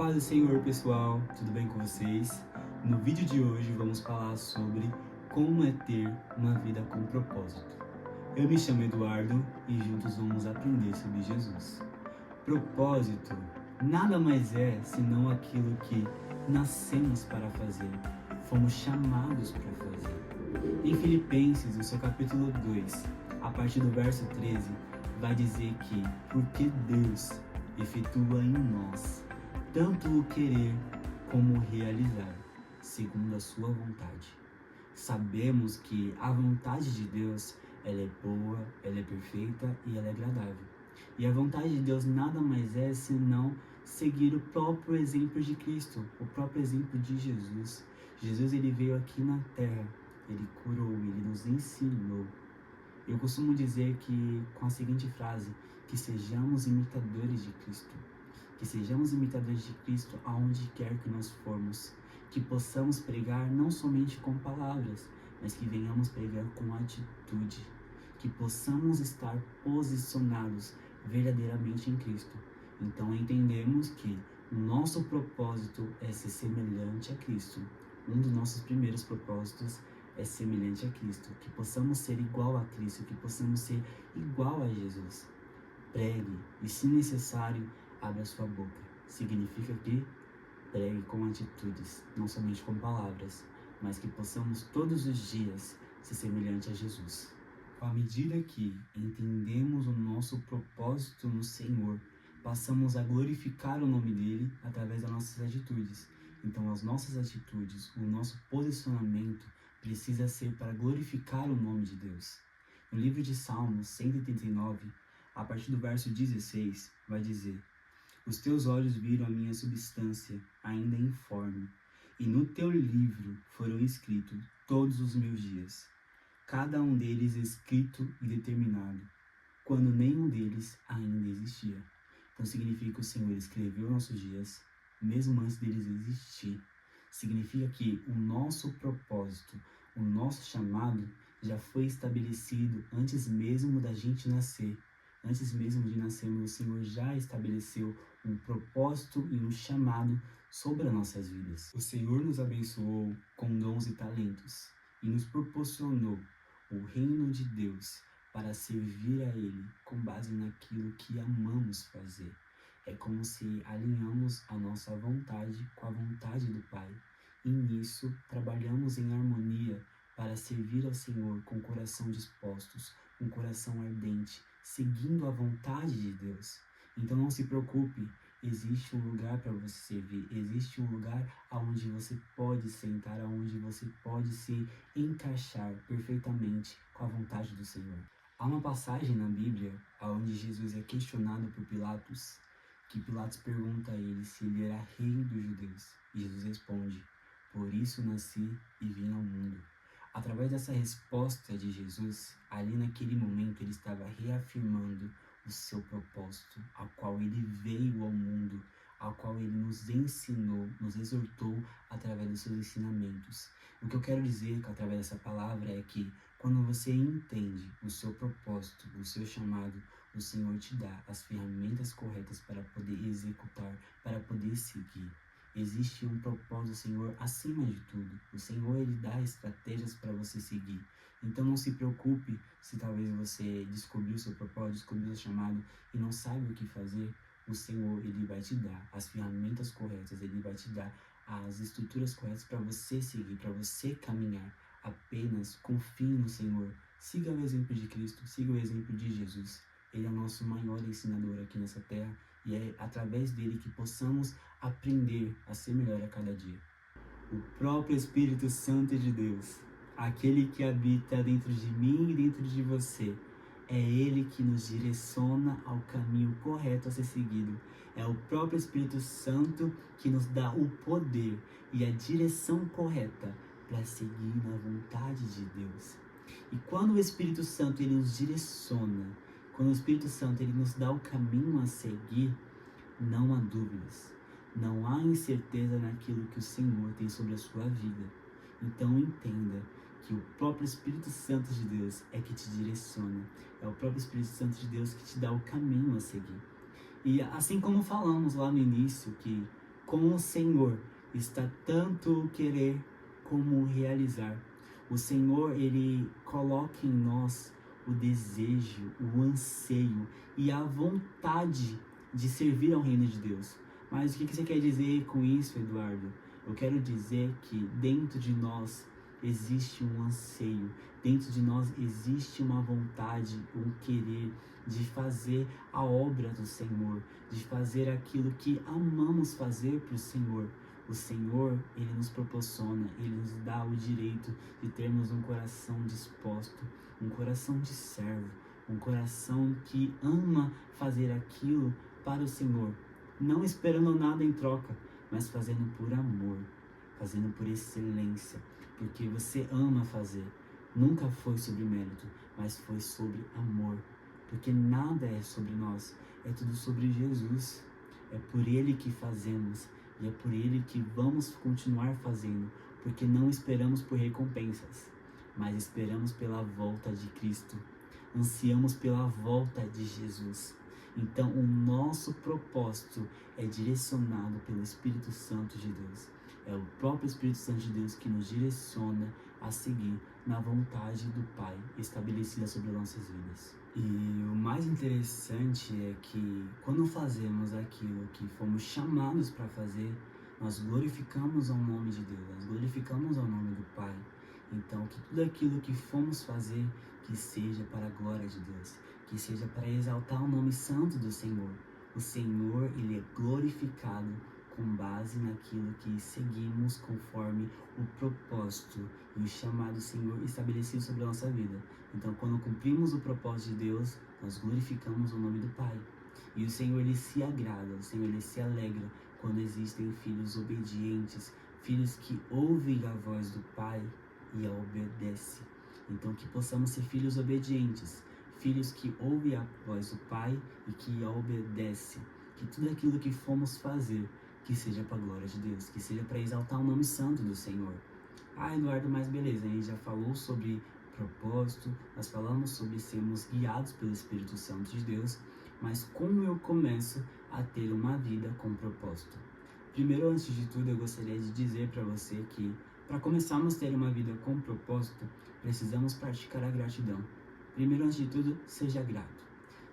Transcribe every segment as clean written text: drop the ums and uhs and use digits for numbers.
Paz do Senhor, pessoal, tudo bem com vocês? No vídeo de hoje vamos falar sobre como é ter uma vida com propósito. Eu me chamo Eduardo e juntos vamos aprender sobre Jesus. Propósito nada mais é senão aquilo que nascemos para fazer, fomos chamados para fazer. Em Filipenses, no seu capítulo 2, a partir do verso 13, vai dizer que porque Deus efetua em nós tanto o querer como o realizar, segundo a sua vontade. Sabemos que a vontade de Deus, ela é boa, ela é perfeita e ela é agradável. E a vontade de Deus nada mais é senão seguir o próprio exemplo de Cristo, o próprio exemplo de Jesus. Jesus, ele veio aqui na terra, ele curou, ele nos ensinou. Eu costumo dizer que com a seguinte frase, que sejamos imitadores de Cristo. Que sejamos imitadores de Cristo aonde quer que nós formos, que possamos pregar não somente com palavras, mas que venhamos pregar com atitude, que possamos estar posicionados verdadeiramente em Cristo. Então entendemos que o nosso propósito é ser semelhante a Cristo. Um dos nossos primeiros propósitos é semelhante a Cristo, que possamos ser igual a Cristo, que possamos ser igual a Jesus. Pregue e, se necessário, abra sua boca. Significa que pregue com atitudes, não somente com palavras, mas que possamos todos os dias ser semelhante a Jesus. À medida que entendemos o nosso propósito no Senhor, passamos a glorificar o nome dele através das nossas atitudes. Então, as nossas atitudes, o nosso posicionamento precisa ser para glorificar o nome de Deus. No livro de Salmos 139, a partir do verso 16, vai dizer: os teus olhos viram a minha substância, ainda informe, e no teu livro foram escritos todos os meus dias, cada um deles escrito e determinado, quando nenhum deles ainda existia. Então significa que o Senhor escreveu nossos dias, mesmo antes deles existir. Significa que o nosso propósito, o nosso chamado, já foi estabelecido antes mesmo da gente nascer. Antes mesmo de nascermos, o Senhor já estabeleceu um propósito e um chamado sobre as nossas vidas. O Senhor nos abençoou com dons e talentos e nos proporcionou o reino de Deus para servir a Ele com base naquilo que amamos fazer. É como se alinhamos a nossa vontade com a vontade do Pai. E nisso trabalhamos em harmonia para servir ao Senhor com o coração dispostos, com o coração ardente, seguindo a vontade de Deus. Então não se preocupe, existe um lugar para você servir, existe um lugar onde você pode sentar, onde você pode se encaixar perfeitamente com a vontade do Senhor. Há uma passagem na Bíblia onde Jesus é questionado por Pilatos, que Pilatos pergunta a ele se ele era rei dos judeus. E Jesus responde: por isso nasci e vim ao mundo. Através dessa resposta de Jesus, ali naquele momento ele estava reafirmando o seu propósito, ao qual ele veio ao mundo, ao qual ele nos ensinou, nos exortou através dos seus ensinamentos. O que eu quero dizer através dessa palavra é que quando você entende o seu propósito, o seu chamado, o Senhor te dá as ferramentas corretas para poder executar, para poder seguir. Existe um propósito, Senhor, acima de tudo. O Senhor, ele dá estratégias para você seguir. Então não se preocupe se talvez você descobriu o seu propósito, descobriu o seu chamado e não sabe o que fazer. O Senhor, ele vai te dar as ferramentas corretas, ele vai te dar as estruturas corretas para você seguir, para você caminhar. Apenas confie no Senhor. Siga o exemplo de Cristo, siga o exemplo de Jesus. Ele é o nosso maior ensinador aqui nessa terra e é através dele que possamos aprender a ser melhor a cada dia. O próprio Espírito Santo de Deus, aquele que habita dentro de mim e dentro de você, é ele que nos direciona ao caminho correto a ser seguido. É o próprio Espírito Santo que nos dá o poder e a direção correta para seguir na vontade de Deus. E quando o Espírito Santo ele nos direciona, quando o Espírito Santo ele nos dá o caminho a seguir, não há dúvidas, não há incerteza naquilo que o Senhor tem sobre a sua vida. Então entenda que o próprio Espírito Santo de Deus é que te direciona, é o próprio Espírito Santo de Deus que te dá o caminho a seguir. E assim como falamos lá no início, que com o Senhor está tanto o querer como o realizar. O Senhor, Ele coloca em nós o desejo, o anseio e a vontade de servir ao reino de Deus. Mas o que você quer dizer com isso, Eduardo? Eu quero dizer que dentro de nós existe um anseio, dentro de nós existe uma vontade, um querer de fazer a obra do Senhor, de fazer aquilo que amamos fazer para o Senhor. O Senhor, Ele nos proporciona, Ele nos dá o direito de termos um coração disposto, um coração de servo, um coração que ama fazer aquilo para o Senhor, não esperando nada em troca, mas fazendo por amor, fazendo por excelência, porque você ama fazer. Nunca foi sobre mérito, mas foi sobre amor, porque nada é sobre nós, é tudo sobre Jesus. É por Ele que fazemos e é por Ele que vamos continuar fazendo, porque não esperamos por recompensas, mas esperamos pela volta de Cristo. Ansiamos pela volta de Jesus. Então, o nosso propósito é direcionado pelo Espírito Santo de Deus. É o próprio Espírito Santo de Deus que nos direciona a seguir na vontade do Pai estabelecida sobre nossas vidas. E o mais interessante é que quando fazemos aquilo que fomos chamados para fazer, nós glorificamos ao nome de Deus, nós glorificamos ao nome do Pai. Então, que tudo aquilo que fomos fazer, que seja para a glória de Deus, que seja para exaltar o nome santo do Senhor. O Senhor, Ele é glorificado com base naquilo que seguimos conforme o propósito e o chamado Senhor estabelecido sobre a nossa vida. Então, quando cumprimos o propósito de Deus, nós glorificamos o nome do Pai. E o Senhor, Ele se agrada, o Senhor, Ele se alegra quando existem filhos obedientes, filhos que ouvem a voz do Pai e a obedecem. Então, que possamos ser filhos obedientes, filhos que ouvem a voz do Pai e que a obedecem. Que tudo aquilo que fomos fazer, que seja para a glória de Deus, que seja para exaltar o nome santo do Senhor. Ah, Eduardo, mas beleza, a gente já falou sobre propósito, nós falamos sobre sermos guiados pelo Espírito Santo de Deus, mas como eu começo a ter uma vida com propósito? Primeiro, antes de tudo, eu gostaria de dizer para você que para começarmos a ter uma vida com propósito, precisamos praticar a gratidão. Primeiro, antes de tudo, seja grato.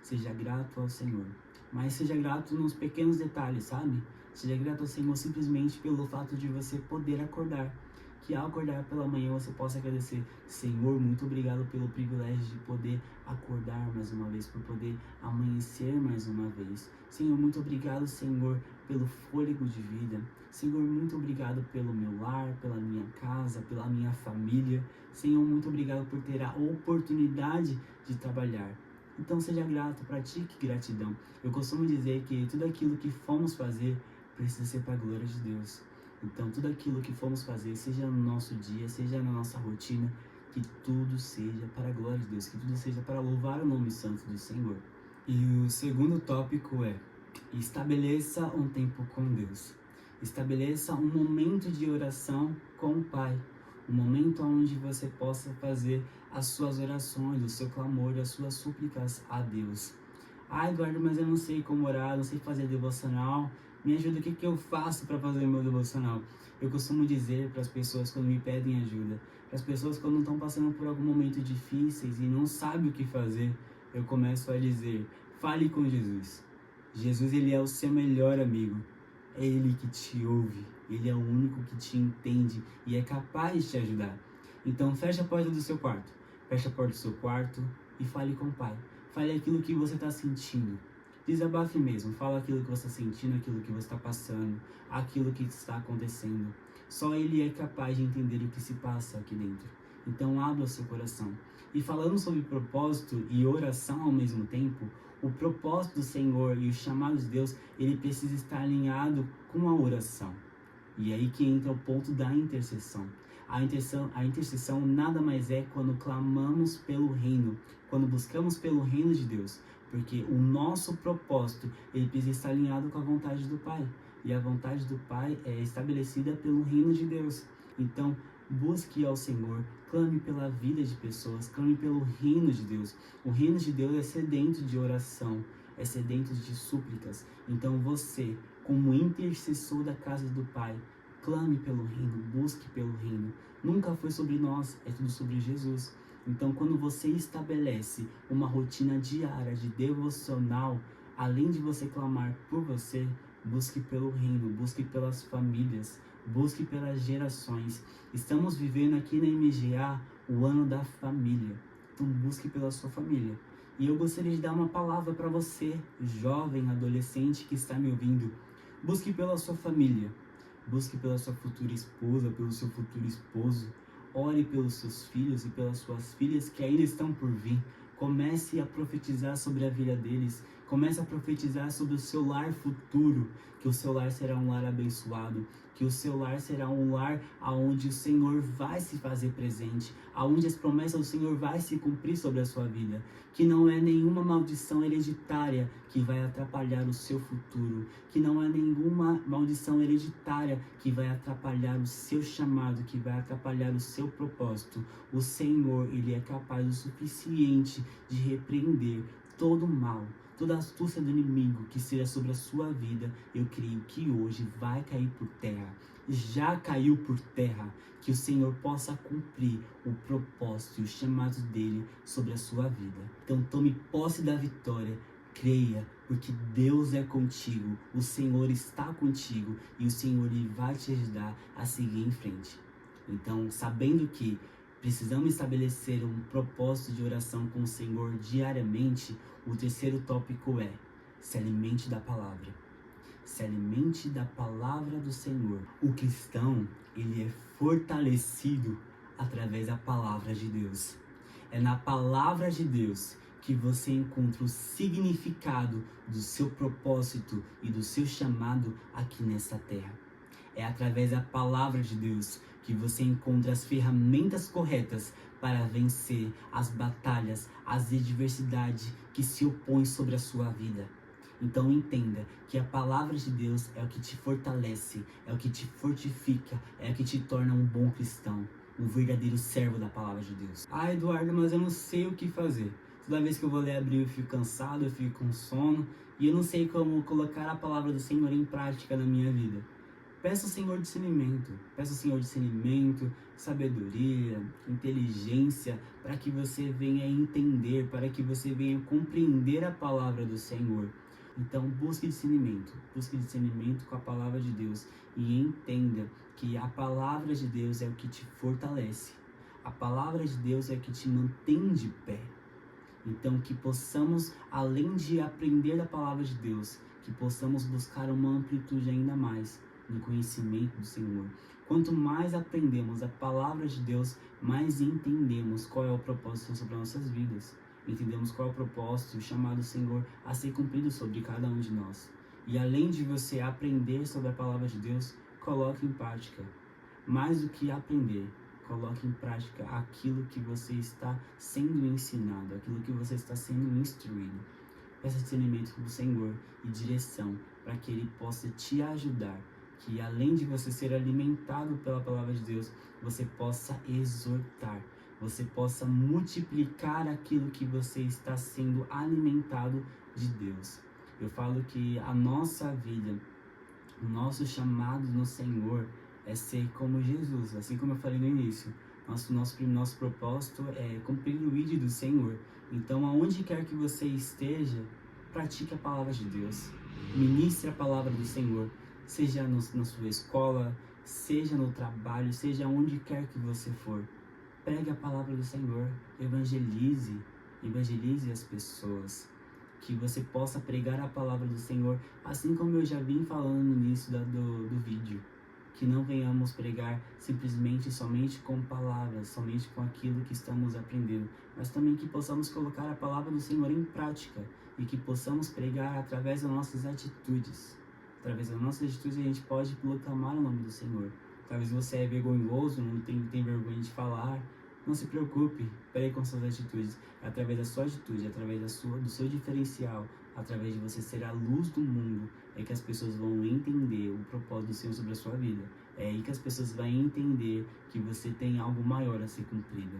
Seja grato ao Senhor. Mas seja grato nos pequenos detalhes, sabe? Seja grato ao Senhor simplesmente pelo fato de você poder acordar. Que ao acordar pela manhã você possa agradecer: Senhor, muito obrigado pelo privilégio de poder acordar mais uma vez, por poder amanhecer mais uma vez. Senhor, muito obrigado, Senhor, pelo fôlego de vida. Senhor, muito obrigado pelo meu lar, pela minha casa, pela minha família. Senhor, muito obrigado por ter a oportunidade de trabalhar. Então seja grato, pratique gratidão. Eu costumo dizer que tudo aquilo que fomos fazer precisa ser para a glória de Deus. Então tudo aquilo que fomos fazer, seja no nosso dia, seja na nossa rotina, que tudo seja para a glória de Deus, que tudo seja para louvar o nome santo do Senhor. E o segundo tópico é: estabeleça um tempo com Deus. Estabeleça um momento de oração com o Pai. Um momento onde você possa fazer as suas orações, o seu clamor, as suas súplicas a Deus. Ah, Eduardo, mas eu não sei como orar, não sei fazer devocional. Me ajuda, o que eu faço para fazer meu devocional? Eu costumo dizer para as pessoas quando me pedem ajuda, para as pessoas quando estão passando por algum momento difíceis e não sabem o que fazer, eu começo a dizer: fale com Jesus. Jesus, Ele é o seu melhor amigo. É Ele que te ouve, Ele é o único que te entende e é capaz de te ajudar. Então feche a porta do seu quarto, feche a porta do seu quarto e fale com o Pai. Fale aquilo que você está sentindo. Desabafe mesmo, fala aquilo que você está sentindo, aquilo que você está passando, aquilo que está acontecendo. Só Ele é capaz de entender o que se passa aqui dentro. Então abra o seu coração. E falando sobre propósito e oração ao mesmo tempo, o propósito do Senhor e o chamado de Deus, ele precisa estar alinhado com a oração. E aí que entra o ponto da intercessão. A intercessão nada mais é quando clamamos pelo reino, quando buscamos pelo reino de Deus. Porque o nosso propósito, ele precisa estar alinhado com a vontade do Pai. E a vontade do Pai é estabelecida pelo reino de Deus. Então, busque ao Senhor, clame pela vida de pessoas, clame pelo reino de Deus. O reino de Deus é sedento de oração, é sedento de súplicas. Então você, como intercessor da casa do Pai. Clame pelo reino, busque pelo reino. Nunca foi sobre nós, é tudo sobre Jesus. Então, quando você estabelece uma rotina diária de devocional, além de você clamar por você, busque pelo reino, busque pelas famílias, busque pelas gerações. Estamos vivendo aqui na MGA o ano da família. Então busque pela sua família. E eu gostaria de dar uma palavra para você, jovem, adolescente que está me ouvindo. Busque pela sua família. Busque pela sua futura esposa, pelo seu futuro esposo. Ore pelos seus filhos e pelas suas filhas que ainda estão por vir. Comece a profetizar sobre a vida deles. Comece a profetizar sobre o seu lar futuro, que o seu lar será um lar abençoado, que o seu lar será um lar onde o Senhor vai se fazer presente, onde as promessas do Senhor vai se cumprir sobre a sua vida, que não é nenhuma maldição hereditária que vai atrapalhar o seu futuro, que não é nenhuma maldição hereditária que vai atrapalhar o seu chamado, que vai atrapalhar o seu propósito. O Senhor, Ele é capaz o suficiente de repreender todo o mal, toda a astúcia do inimigo que seja sobre a sua vida. Eu creio que hoje vai cair por terra, já caiu por terra, que o Senhor possa cumprir o propósito e os chamados dele sobre a sua vida. Então tome posse da vitória, creia, porque Deus é contigo, o Senhor está contigo e o Senhor ele vai te ajudar a seguir em frente. Então, sabendo que precisamos estabelecer um propósito de oração com o Senhor diariamente, o terceiro tópico é: se alimente da palavra. Se alimente da palavra do Senhor. O cristão, ele é fortalecido através da palavra de Deus. É na palavra de Deus que você encontra o significado do seu propósito e do seu chamado aqui nessa terra. É através da palavra de Deus que você encontra as ferramentas corretas para vencer as batalhas, as adversidades que se opõem sobre a sua vida. Então entenda que a palavra de Deus é o que te fortalece, é o que te fortifica, é o que te torna um bom cristão, um verdadeiro servo da palavra de Deus. Ah, Eduardo, mas eu não sei o que fazer. Toda vez que eu vou ler a Bíblia eu fico cansado, eu fico com sono e eu não sei como colocar a palavra do Senhor em prática na minha vida. Peça ao Senhor discernimento, sabedoria, inteligência, para que você venha entender, para que você venha compreender a palavra do Senhor. Então busque discernimento com a palavra de Deus e entenda que a palavra de Deus é o que te fortalece. A palavra de Deus é o que te mantém de pé. Então que possamos, além de aprender da palavra de Deus, que possamos buscar uma amplitude ainda mais no conhecimento do Senhor. Quanto mais aprendemos a palavra de Deus, mais entendemos qual é o propósito sobre as nossas vidas. Entendemos qual é o propósito, o chamado do Senhor a ser cumprido sobre cada um de nós. E além de você aprender sobre a palavra de Deus, coloque em prática. Mais do que aprender, coloque em prática aquilo que você está sendo ensinado, aquilo que você está sendo instruído. Peça discernimento do Senhor e direção para que Ele possa te ajudar. Que além de você ser alimentado pela palavra de Deus, você possa exortar, você possa multiplicar aquilo que você está sendo alimentado de Deus. Eu falo que a nossa vida, o nosso chamado no Senhor é ser como Jesus, assim como eu falei no início. Nosso propósito é cumprir o ID do Senhor. Então, aonde quer que você esteja, pratique a palavra de Deus, ministre a palavra do Senhor. Seja na sua escola, seja no trabalho, seja onde quer que você for. Pregue a palavra do Senhor, evangelize as pessoas. Que você possa pregar a palavra do Senhor, assim como eu já vim falando no início do vídeo. Que não venhamos pregar simplesmente somente com palavras, somente com aquilo que estamos aprendendo, mas também que possamos colocar a palavra do Senhor em prática e que possamos pregar através das nossas atitudes. Através das nossas atitudes a gente pode proclamar o nome do Senhor. Talvez você é vergonhoso, não tem vergonha de falar. Não se preocupe, pregue com suas atitudes. É através da sua atitude, através do seu diferencial, através de você ser a luz do mundo, é que as pessoas vão entender o propósito do Senhor sobre a sua vida. É aí que as pessoas vão entender que você tem algo maior a ser cumprido.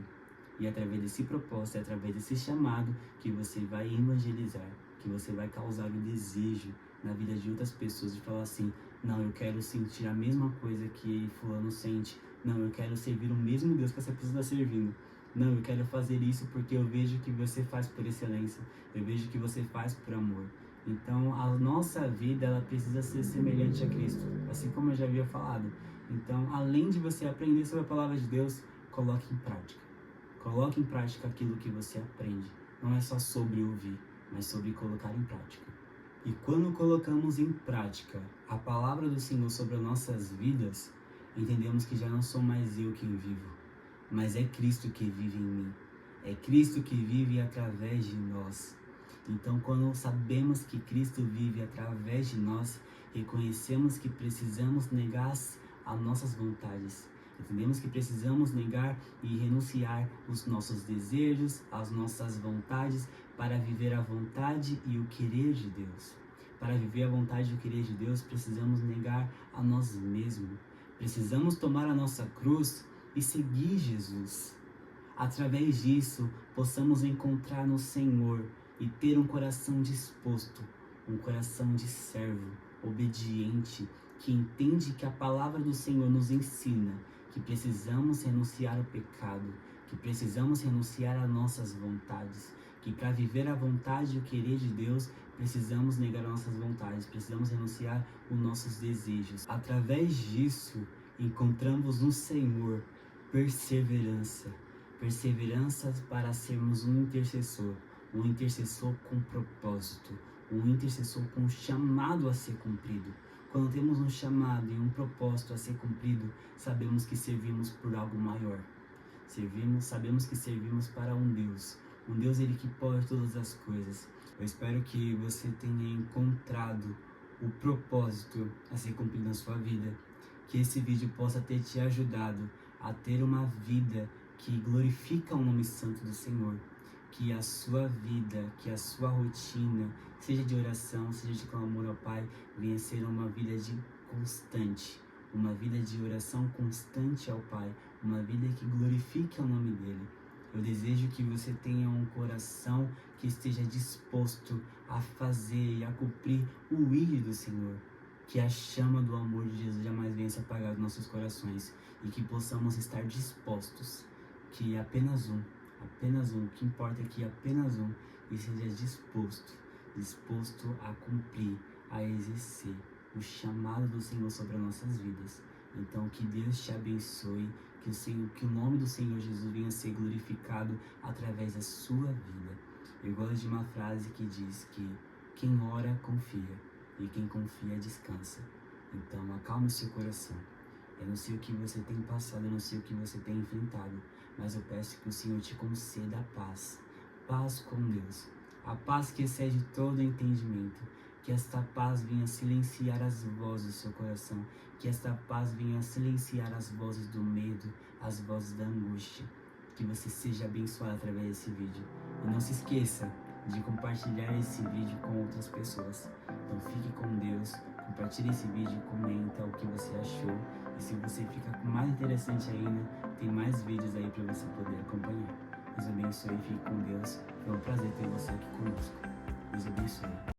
E é através desse propósito, é através desse chamado que você vai evangelizar, que você vai causar o desejo na vida de outras pessoas, de falar assim, não, eu quero sentir a mesma coisa que fulano sente, não, eu quero servir o mesmo Deus que essa pessoa está servindo, não, eu quero fazer isso porque eu vejo que você faz por excelência, eu vejo que você faz por amor. Então, a nossa vida, ela precisa ser semelhante a Cristo, assim como eu já havia falado. Então, além de você aprender sobre a palavra de Deus, coloque em prática. Coloque em prática aquilo que você aprende. Não é só sobre ouvir, mas sobre colocar em prática. E quando colocamos em prática a palavra do Senhor sobre as nossas vidas, entendemos que já não sou mais eu quem vivo, mas é Cristo que vive em mim. É Cristo que vive através de nós. Então, quando sabemos que Cristo vive através de nós, reconhecemos que precisamos negar as nossas vontades. Entendemos que precisamos negar e renunciar os nossos desejos, as nossas vontades, para viver a vontade e o querer de Deus. Para viver a vontade e o querer de Deus, precisamos negar a nós mesmos. Precisamos tomar a nossa cruz e seguir Jesus. Através disso, possamos encontrar no Senhor e ter um coração disposto, um coração de servo, obediente, que entende que a palavra do Senhor nos ensina que precisamos renunciar ao pecado, que precisamos renunciar às nossas vontades, que para viver a vontade e o querer de Deus, precisamos negar nossas vontades, precisamos renunciar os nossos desejos. Através disso, encontramos no Senhor perseverança para sermos um intercessor com propósito, um intercessor com um chamado a ser cumprido. Quando temos um chamado e um propósito a ser cumprido, sabemos que servimos por algo maior. Sabemos que servimos para um Deus ele que pode todas as coisas. Eu espero que você tenha encontrado o propósito a ser cumprido na sua vida, que esse vídeo possa ter te ajudado a ter uma vida que glorifica o nome santo do Senhor, que a sua vida, que a sua rotina, seja de oração, seja de clamor ao Pai, venha ser uma vida constante, uma vida de oração constante ao Pai, uma vida que glorifique o nome dEle. Eu desejo que você tenha um coração que esteja disposto a fazer e a cumprir o ídolo do Senhor, que a chama do amor de Jesus jamais venha se apagar dos nossos corações e que possamos estar dispostos, que apenas um, o que importa é que apenas um esteja disposto a cumprir, a exercer o chamado do Senhor sobre as nossas vidas. Então, que Deus te abençoe, que o nome do Senhor Jesus venha a ser glorificado através da sua vida. Eu gosto de uma frase que diz que quem ora confia e quem confia descansa. Então, acalme o seu coração. Eu não sei o que você tem passado, eu não sei o que você tem enfrentado, mas eu peço que o Senhor te conceda a paz com Deus, a paz que excede todo entendimento, que esta paz venha silenciar as vozes do seu coração, que esta paz venha silenciar as vozes do medo, as vozes da angústia, que você seja abençoado através desse vídeo. E não se esqueça de compartilhar esse vídeo com outras pessoas. Então fique com Deus, compartilhe esse vídeo, comenta o que você achou, e se você ficar mais interessante ainda, tem mais vídeos aí para você poder acompanhar. Deus abençoe e fique com Deus. Foi um prazer ter você aqui conosco. Deus abençoe.